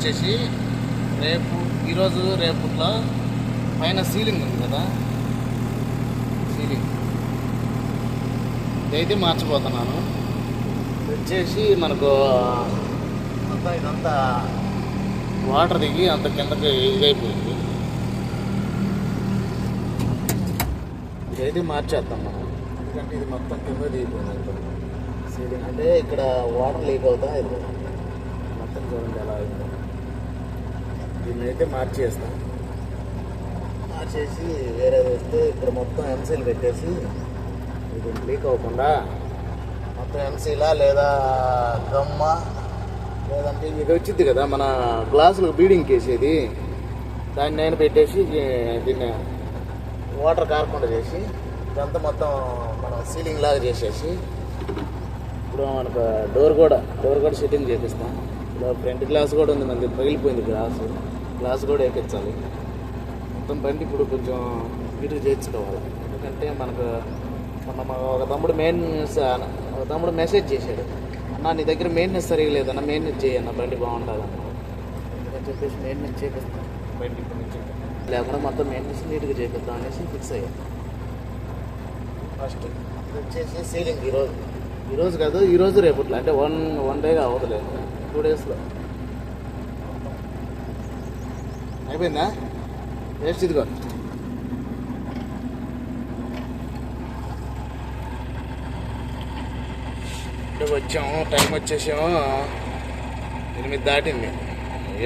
వచ్చేసి ఈరోజు రేపుట్లో పైన సీలింగ్ ఉంది కదా, సీలింగ్ ఇదైతే మార్చిపోతున్నాను. వచ్చేసి మనకు మొత్తం ఇదంతా వాటర్ దిగి అంత కిందకి ఇదైపోయింది. ఇదైతే మార్చేస్తాం మనం, ఎందుకంటే ఇది మొత్తం కింద దిగిపోయింది సీలింగ్. అంటే ఇక్కడ వాటర్ లీక్ అవుతా ఇది మొత్తం చూడండి ఎలా అయిందో. దీన్ని అయితే మార్చేస్తాం. మార్చేసి వేరేది వస్తే ఇక్కడ మొత్తం ఎంసీలు పెట్టేసి ఇది లీక్ అవ్వకుండా మొత్తం ఎంసీలా లేదా గమ్మ లేదంటే ఇది వచ్చింది కదా మన గ్లాసులకు బీడింగ్ వేసేది, దాన్ని నేను పెట్టేసి దీన్ని వాటర్ కారకుండా చేసి ఇదంతా మొత్తం మనం సీలింగ్ లాగా చేసేసి ఇప్పుడు మనకు డోర్ కూడా సెట్టింగ్ చేపిస్తాం. ఇప్పుడు ఫ్రంట్ గ్లాస్ కూడా ఉంది, మనకి పగిలిపోయింది గ్లాస్ కూడా వేయించాలి. మొత్తం బండి ఇప్పుడు కొంచెం నీట్గా చేర్చుకోవాలి. ఎందుకంటే మనకు ఒక తమ్ముడు మెసేజ్ చేశాడు, అన్న నీ దగ్గర మెయింటెనెన్స్ సరిగా లేదన్న, మెయింటెనెన్స్ చేయన్న బండి బాగుంటుంది అన్న. అందుకని చెప్పేసి మెయింటెనెన్స్ చేపిస్తాం బండి ఇప్పుడు నుంచి, లేకుండా మొత్తం మెయింటెనెన్స్ నీట్గా చేపిద్దాం అనేసి ఫిక్స్ అయ్యాం. ఫస్ట్ వచ్చేసి సీలింగ్ ఈరోజు కాదు, ఈరోజు రేపట్లో, అంటే వన్ డేగా అవ్వదులేదు, 2 డేస్లో అయిపోయిందా. వేస్ట్ ఇదిగో వచ్చాము, టైం వచ్చేసాము 8 దాటింది,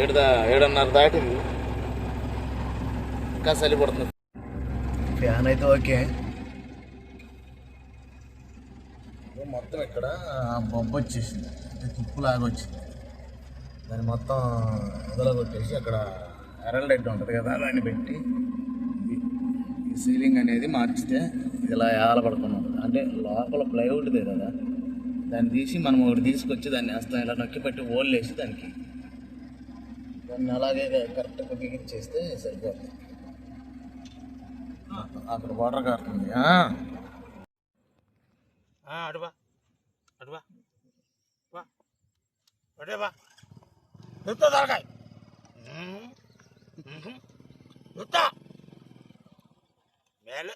7:30 దాటింది. ఇంకా చలి పడుతుంది. ఫ్యాన్ అయితే ఓకే. మొత్తం ఇక్కడ బొబ్బ వచ్చేసింది, అంటే తుప్పులాగా వచ్చింది. దాన్ని మొత్తం కొట్టేసి అక్కడ ఎరల్ లైట్ ఉంటుంది కదా, దాన్ని పెట్టి ఈ సీలింగ్ అనేది మార్చితే ఇలా ఏలపడుకున్నాం. అంటే లోపల ప్లైవుడ్దే కదా, దాన్ని తీసి మనం ఒకటి తీసుకొచ్చి దాన్ని వేస్తాం. ఇలా నొక్కి పెట్టి ఓళ్ళు వేసి దాన్ని అలాగే కరెక్ట్గా బిగించేస్తే సరిపోతుంది. అక్కడ వాటర్ కారుతుంది. అడువా దొరకాయ మేలే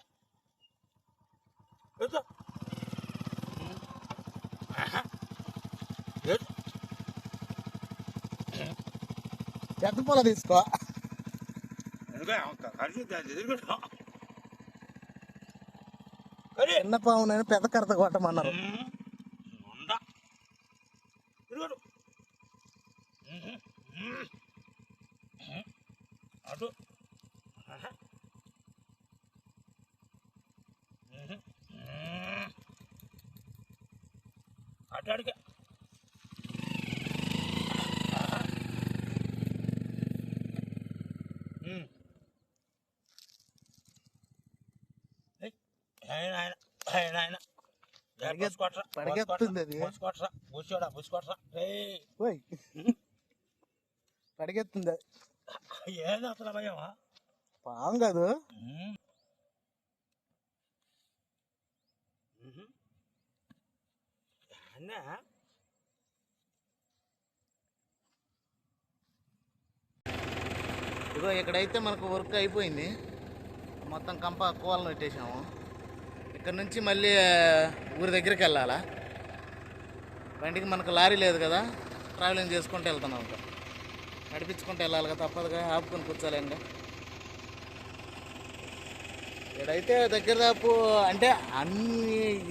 పెద్ద పొల తీసుకో. చిన్న పావునైనా పెద్ద కడత కొట్టమన్నారు. అటాడికే పడిగెత్తుంది అది, పడిగెత్తుంది. ఏది అసలు భయమా? పాము కాదు. ఇదిగో ఇక్కడైతే మనకు వర్క్ అయిపోయింది, మొత్తం కోలను పెట్టేసాము. ఇక్కడ నుంచి మళ్ళీ ఊరి దగ్గరికి వెళ్ళాలా. బండికి మనకు లారీ లేదు కదా, ట్రావెలింగ్ చేసుకుంటూ వెళ్తున్నాం. ఇంకా నడిపించుకుంటూ వెళ్ళాలి కదా, తప్పదుగా ఆపుకొని కూర్చోలే. ఇంకా ఇక్కడైతే దగ్గర దాపు అంటే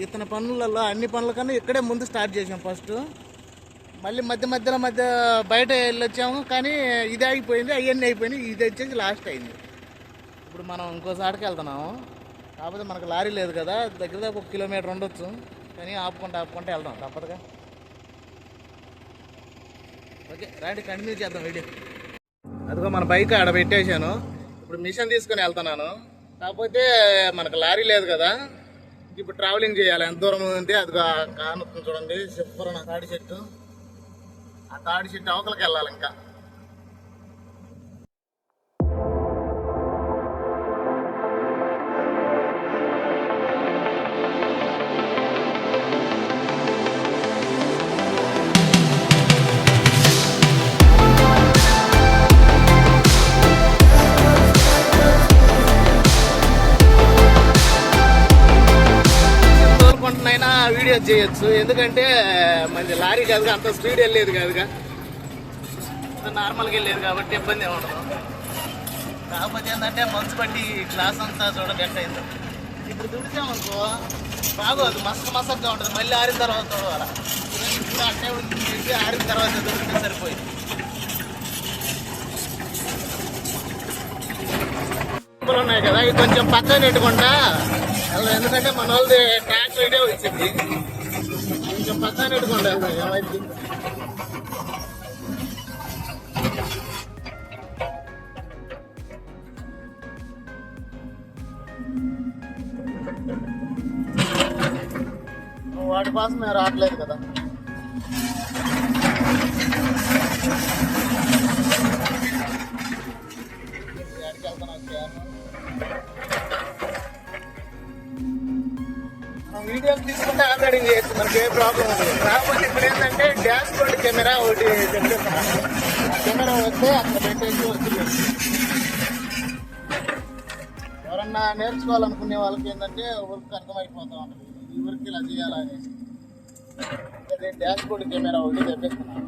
ఇతని పనులలో అన్ని పనుల కన్నా ఇక్కడే ముందు స్టార్ట్ చేసాం ఫస్ట్. మళ్ళీ మధ్యలో బయట వెళ్ళొచ్చాము, కానీ ఇది ఆగిపోయింది, అవన్నీ అయిపోయినాయి. ఇది వచ్చేసి లాస్ట్ అయింది. ఇప్పుడు మనం ఇంకోసారికి వెళ్తున్నాము. కాకపోతే మనకు లారీ లేదు కదా, దగ్గర దాకా 1 కిలోమీటర్ ఉండొచ్చు, కానీ ఆపుకుంటూ వెళ్దాం తప్పదుగా. ఓకే రండి, కంటిన్యూ చేద్దాం వీడియో. అదిగో మన బైక్ ఆడ పెట్టేశాను, ఇప్పుడు మిషన్ తీసుకొని వెళ్తున్నాను. కాకపోతే మనకు లారీ లేదు కదా, ఇప్పుడు ట్రావెలింగ్ చేయాలి. ఎంత దూరం ఉంది అదిగో కానుతుంది చూడండి, చెప్పరు తాడి చెట్టు. ఆ తాడి చెట్టు అవతలకి వెళ్ళాలి ఇంకా. వీడియో చేయొచ్చు, ఎందుకంటే మంచి లారీ కాదుగా, అంత స్పీడ్ వెళ్ళేది కాదుగా, నార్మల్గా వెళ్ళేది కాబట్టి ఇబ్బంది ఏమి ఉండదు. కాకపోతే ఏంటంటే మంచు పట్టి గ్లాస్ అంతా చూడండి ఎట్ట అయిందో. ఇప్పుడు తుడిచామనుకో బాగోదు, మసగ్గా ఉంటుంది. మళ్ళీ ఆరిన తర్వాత చూడాలి. ఇప్పుడు అట్టే ఉడికి ఆరిన తర్వాత తుడిస్తే సరిపోయింది. ఉన్నాయి కదా, ఇవి కొంచెం పక్కన పెట్టుకుంటా, ఎందుకంటే మన వాళ్ళది ట్యాక్స్ వీడియో వచ్చింది. కొంచెం పక్కన పెట్టుకుంటా ఏమైంది. వాటి కోసం మేము రావట్లేదు కదా. వీడియోలు తీసుకుంటే ఆపరేటింగ్ చేయొచ్చు, మనకి ఏ ప్రాబ్లం ఉండదు. కాకపోతే ఇప్పుడు ఏంటంటే డాష్ బోర్డ్ కెమెరా ఒకటి చెప్పేస్తున్నాను. ఆ కెమెరా వస్తే అక్కడ పెట్టేసి వచ్చింది. ఎవరన్నా నేర్చుకోవాలనుకునే వాళ్ళకి ఏంటంటే వర్క్ అర్థమైపోతా ఉంటుంది, ఈ వర్క్ ఇలా చేయాలనేసి. అదే డాష్ బోర్డ్ కెమెరా ఒకటి తెప్పిస్తున్నాను.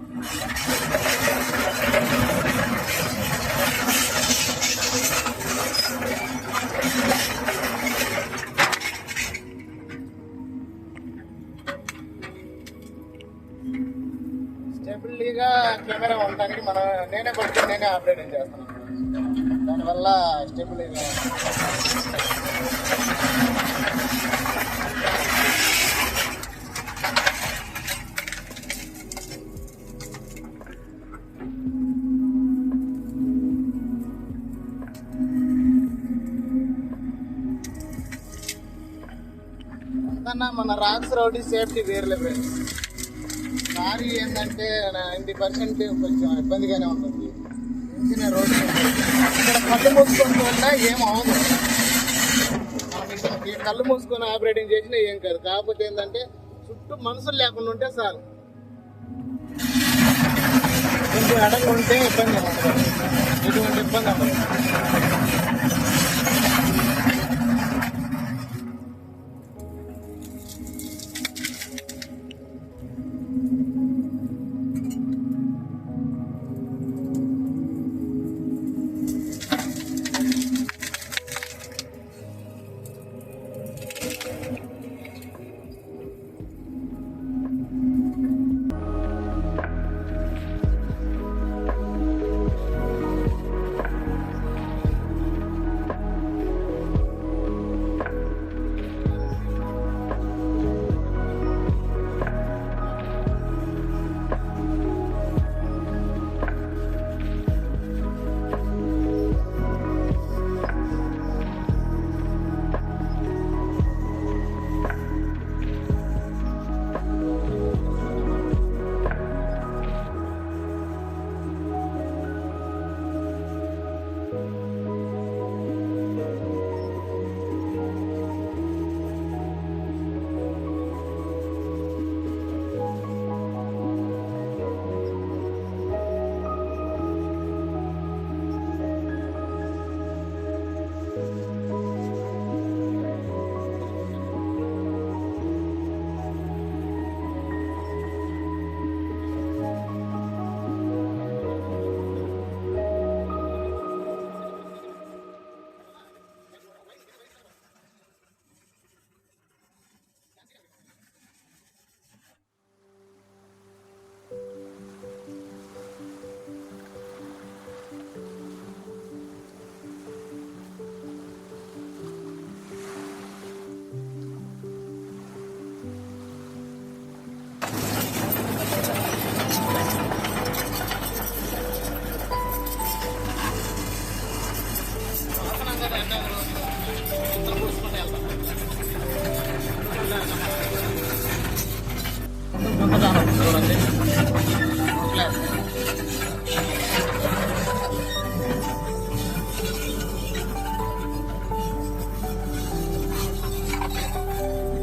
స్టెబిలిటీగా కెమెరా ఉండడానికి నేనే పట్టుకుని నేనే ఆపరేటింగ్ చేస్తున్నాను. దానివల్ల స్టెబిలిటీగా అంతన్నా మన రాక్స్ రోడ్డు సేఫ్టీ వేర్లే ఫ్రెండ్స్. లారీ ఏంటంటే 90% కొంచెం ఇబ్బందిగానే ఉంటుంది. రోడ్డు ఇక్కడ కళ్ళు మూసుకొని వల్ల ఏం అవదు. మనం కళ్ళు మూసుకొని ఆపరేటింగ్ చేసినా ఏం కాదు. కాకపోతే ఏంటంటే చుట్టూ మనుషులు లేకుండా ఉంటే చాలు. కొంచెం అడంగా ఉంటే ఇబ్బంది ఉంటుంది, ఎటువంటి ఇబ్బంది ఉండదు.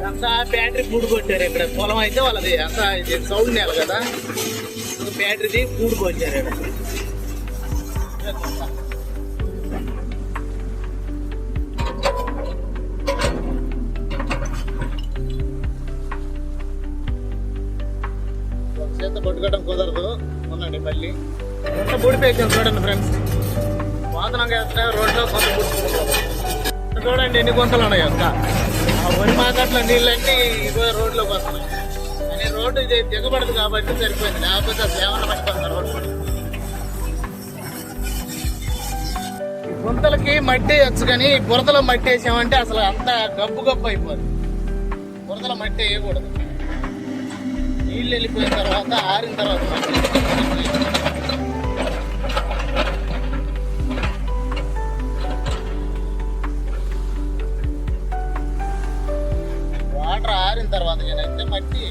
అంతా బ్యాటరీ పూడి కొట్టారు. ఇక్కడ పొలం అయితే వాళ్ళది అంతా ఇది సౌండ్ నేల కదా, బ్యాటరీది పూడి కొట్టారు ఇక్కడ. చూపించడం కుదరదు. ఉండండి మళ్ళీ కొంత బూడిపోయింది చూడండి ఫ్రెండ్స్. వాతనంగా వేస్తే రోడ్లో కొంత బూడిపోతుంది. చూడండి ఎన్ని గుంతలు ఉన్నాయి ఇంకా. ఆ వరి మార్కెట్లో నీళ్ళన్నీ ఇగో రోడ్లోకి వస్తున్నాయి. కానీ రోడ్డు ఇది దిగబడదు కాబట్టి సరిపోయింది, లేకపోతే అసలు ఏమన్నా పట్టుకుంటారు రోడ్డు. గుంతలకి మట్టి వేయచ్చు కానీ బురదలో మట్టి వేసామంటే అసలు అంత గబ్బు గబ్బు అయిపోతుంది. బురదలో మట్టి వేయకూడదు. నీళ్ళు వెళ్ళిపోయిన తర్వాత ఆరిన తర్వాత వాటర్ ఆరిన తర్వాత ఏదైతే మట్టి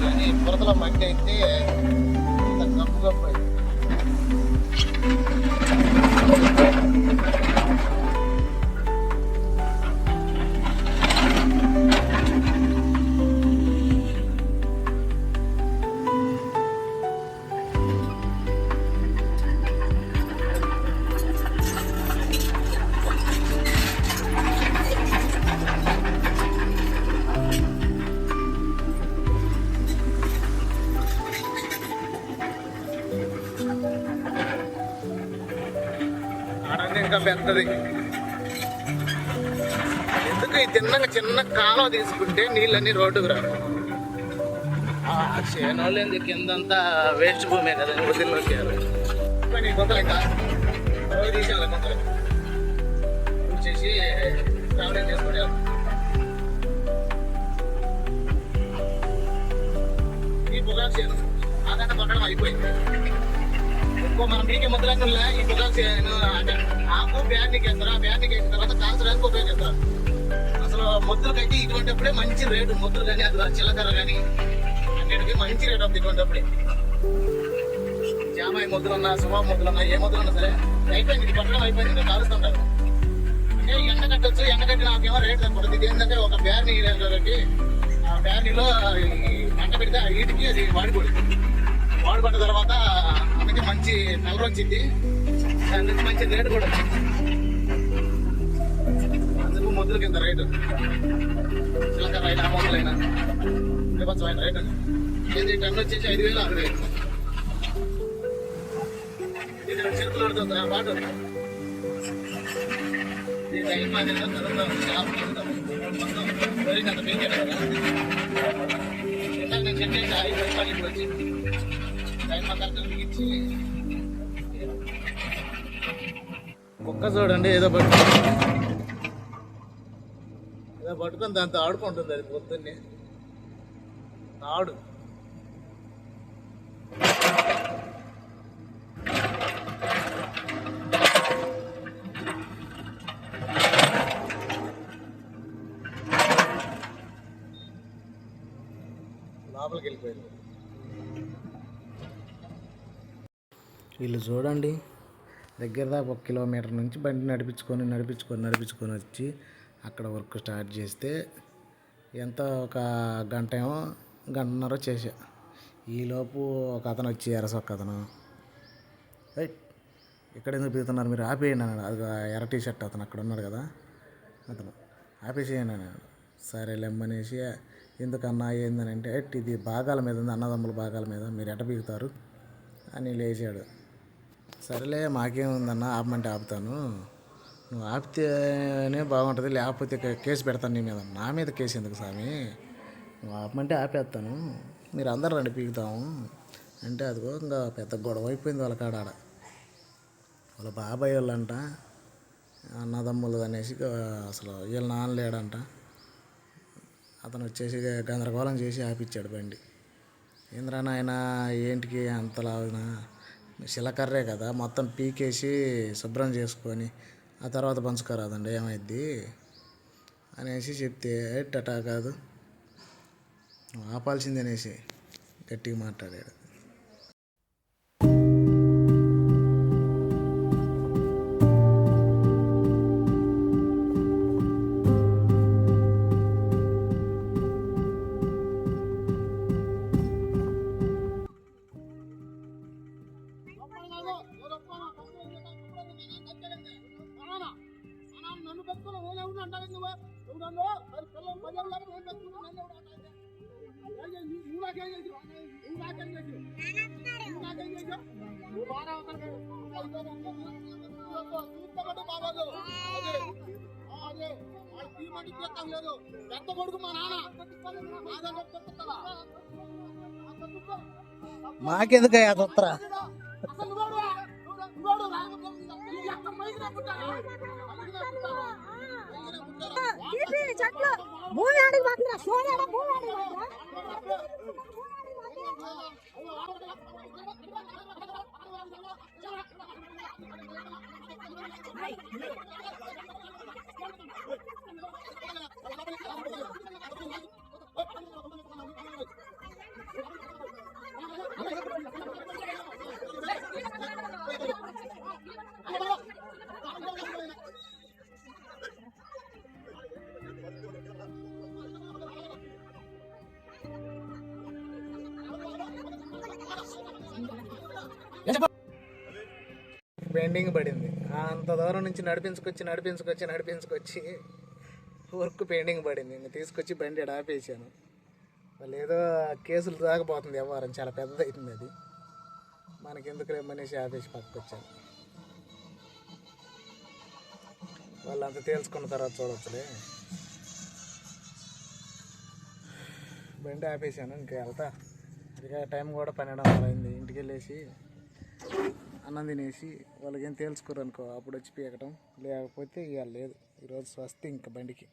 కానీ బురదలో మట్టి అయితే అంత గబ్బు గబ్బు అయిపోతుంది. ఇంకా పెద్దది ఎందుకు ఈ తిన్నగా చిన్న కాలం తీసుకుంటే నీళ్ళన్నీ రోడ్డుకు రావు. చేనోళ్ళు ఎందుకు కిందంతా వేస్ట్ భూమే కదా, వదిలిలోకి గుంతలు ఇంకా తీసేయాలి. గుంతలు చేసి ట్రావెలింగ్ చేసుకోవాలి. ఈ పొగాకు చేను ఆదంతా పట్టడం అయిపోయింది. మనం మీకే ముద్దలన్నీ ఈ పొగాకు ఆకు బ్యాడ్నికి వేస్తారు. ఆ బ్యాడ్నికి వేసిన తర్వాత కాల్చడానికి ఉపయోగిస్తారు. అసలు ముద్దలకైతే ఇటువంటిప్పుడే మంచి రేటు. ముద్దలు కానీ అది చిల్లకర్ర కానీ అన్నిటికీ మంచి రేట్ అవుతుంది ఇటువంటిప్పుడే. జామాయి ముద్దలు ఉన్నా, సుమా ముద్దలు ఉన్నా, ఏ ముద్దలు ఉన్నా సరే అయిపోయింది. ఇది పట్టడం అయిపోయింది. ఇంకా కాలుస్తుంటారు. అంటే ఎండ కట్టచ్చు. ఎండ కట్టి నాకేమో రేట్ తక్కువ. ఇది ఏంటంటే ఒక బ్యార్నీ కాబట్టి ఆ బ్యార్నీలో మంట పెడితే ఆ వీటికి అది వాడిపోయింది. వాడిపడ్డ తర్వాత ఆమెకి మంచి కలర్ వచ్చింది. దాని నుంచి మంచి రేటు కూడా వచ్చింది. అందుకు ముద్దులకి ఇంత రేటు. చిలకర అయినా మొదలైనా విభత్సమైన రేటు. ఇది టన్ను వచ్చేసి 5,000 6,000. ఇది చేతులు పడుతుంది ఆ పాటు. ఇది అయిపోయింది. అంత పీకే కదా నేను చెప్పేసి 5 రూపాయలు ఇప్పుడు వచ్చింది. కుక్క చూడండి ఏదో పట్టుకొని దాంతో ఆడుకుంటుంది. అది పొద్దున్నే ఆడు. లోపలికి వెళ్ళిపోయింది. వీళ్ళు చూడండి దగ్గర దాకా 1 కిలోమీటర్ నుంచి బండి నడిపించుకొని వచ్చి అక్కడ వర్క్ స్టార్ట్ చేస్తే ఎంత ఒక గంట ఏమో గంటన్నర చేసా. ఈలోపు ఒక అతను వచ్చి ఎర్రసొక్క అతను ఇక్కడ ఎందుకు పీగుతున్నారు మీరు, ఆపేయండి అన్నాడు. అది ఎర్ర టీ షర్ట్ అతను అక్కడ ఉన్నాడు కదా, అతను ఆపేసేయండి అన్నాడు. సరే లెమ్మనేసి ఎందుకన్నా ఏందని అంటే ఇది భాగాల మీద ఉంది, అన్నదమ్ముల భాగాల మీద, మీరు ఎట పీగుతారు అని లేచాడు. సరేలే మాకేముందన్న, ఆపమంటే ఆపుతాను, నువ్వు ఆపితేనే బాగుంటుంది, లేకపోతే కేసు పెడతాను నీ మీద. నా మీద కేసు ఎందుకు స్వామి, నువ్వు ఆపమంటే ఆపేస్తాను, మీరు అందరు రండి పీకుతాము అంటే అదిగో ఇంకా పెద్ద గొడవ అయిపోయింది వాళ్ళ కాడ. వాళ్ళ బాబాయ్ వాళ్ళంట అన్నదమ్ములు అనేసి అసలు వీళ్ళ నాన్న లేడంట. అతను వచ్చేసి గందరగోళం చేసి ఆపిచ్చాడు బండి. ఏంద్రా నాయన ఏంటికి అంతలాగా, శిలకర్రే కదా మొత్తం పీకేసి శుభ్రం చేసుకొని ఆ తర్వాత పంచుకోరాదండి ఏమైద్ది అనేసి చెప్తే టటా కాదు ఆపాల్సింది అనేసి గట్టిగా మాట్లాడాడు. మాకెందుకయ్యా తొత్తరా చెట్లు భూమి ఆడికి మాత్రం సోదాడ భూమి ఆడికి పెండింగ్ పడింది అంత దూరం నుంచి నడిపించుకొచ్చి వర్క్ పెండింగ్ పడింది. ఇంక తీసుకొచ్చి బండి ఈడ ఆపేసాను. వాళ్ళు ఏదో కేసులు దాకపోతుంది వ్యవహారం, చాలా పెద్దదవుతుంది అది. మనకెందుకు మనిషి ఆపేసి పక్కకు వచ్చాను. వాళ్ళంతా తేల్చుకున్న తర్వాత చూడవచ్చులే. బండి ఆపేసాను, ఇంకా వెళ్తా. ఇక టైం కూడా 12:30 అయింది. ఇంటికి వెళ్ళేసి అన్నం తినేసి వాళ్ళకి ఏం తేల్చుకోరు అనుకో, అప్పుడు వచ్చి పీకటం. లేకపోతే ఇవాళ లేదు, ఈరోజు స్వస్తి ఇంకా బండికి.